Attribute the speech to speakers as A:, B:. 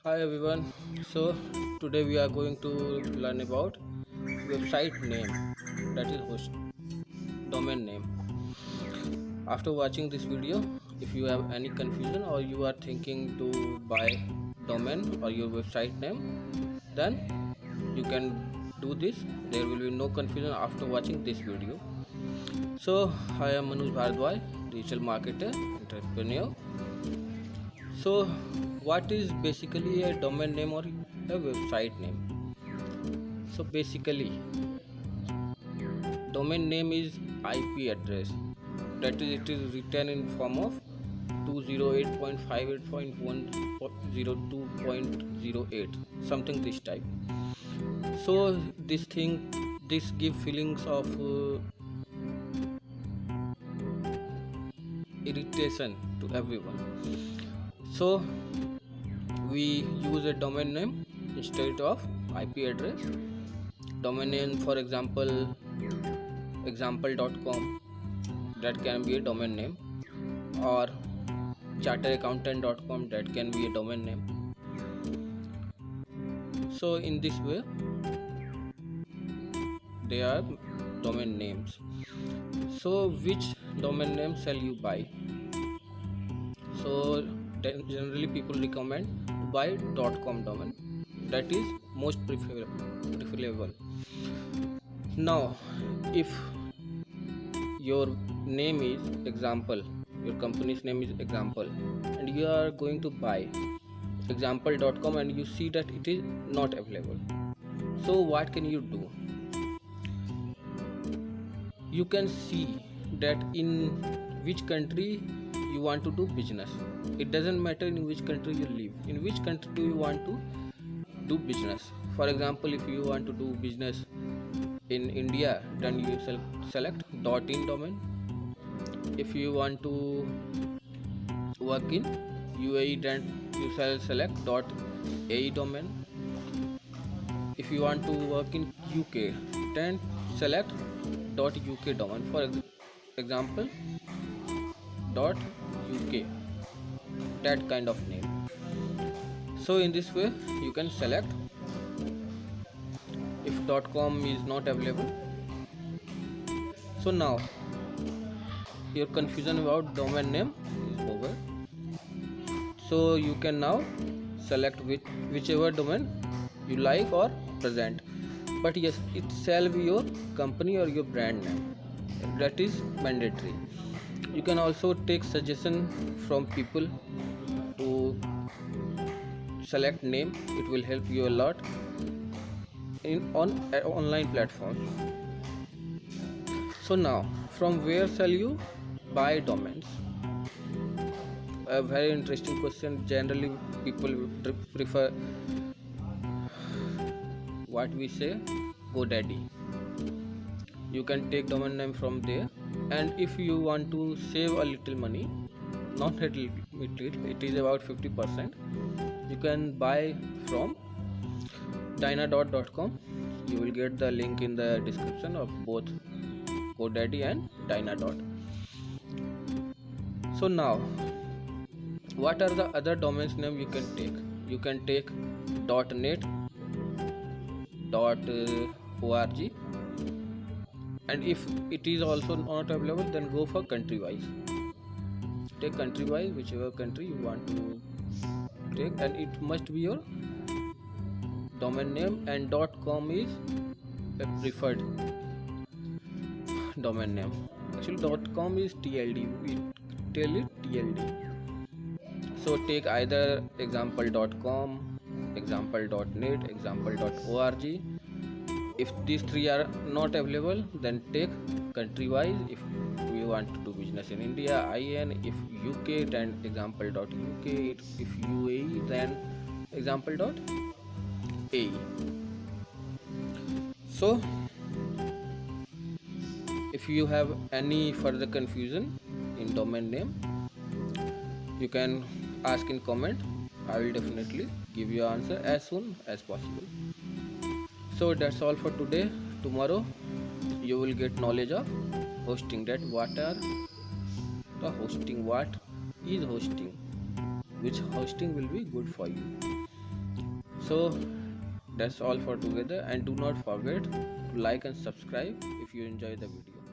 A: Hi everyone. So today we are going to learn about website name, that is host domain name. After watching this video, if you have any confusion or you are thinking to buy domain or your website name, then you can do this. There will be no confusion after watching this video. So I am Manoj Bhardwaj, digital marketer, entrepreneur. So what is basically a domain name or a website name? So basically, domain name is IP address. That is, it is written in form of 208.58.102.08, something this type. So this give feelings of irritation to everyone. So we use a domain name instead of IP address. Domain name, for example.com, that can be a domain name, or charteraccountant.com, that can be a domain name. So in this way they are domain names. So which domain name shall you buy? So generally people recommend to buy .com domain, that is most preferable. Now if your name is example, your company's name is example, and you are going to buy example.com and you see that it is not available, so what can you do? You can see that in which country you want to do business. It doesn't matter in which country you live, in which country do you want to do business. For example, if you want to do business in India, then you select .in domain. If you want to work in UAE, then you shall select .ae domain. If you want to work in UK, then select .uk domain. For example, .uk, that kind of name. So in this way you can select. If .com is not available, so now your confusion about domain name is over. So you can now select whichever domain you like or present, but yes, it shall be your company or your brand name, that is mandatory. You can also take suggestion from people to select name. It will help you a lot in on online platforms. So now, from where shall you buy domains? A very interesting question. Generally people prefer what we say GoDaddy. You can take domain name from there, and if you want to save a little money, not a little, it is about 50%, you can buy from dynadot.com. You will get the link in the description of both GoDaddy and Dynadot. So now, what are the other domains name you can take? You can take .net, .org, and if it is also not available, then go for country wise. Take country wise, whichever country you want to take, and it must be your domain name, and .com is a preferred domain name. Actually .com is TLD, we tell it TLD. So take either example.com, example.net, example.org. If these three are not available, then take country wise. If we want to do business in India, IN. If UK, then example.uk. If UAE, then example.ae. So if you have any further confusion in domain name, you can ask in comment. I will definitely give you answer as soon as possible. So that's all for today. Tomorrow you will get knowledge of hosting, that what are the hosting, what is hosting, which hosting will be good for you. So that's all for together, and do not forget to like and subscribe if you enjoy the video.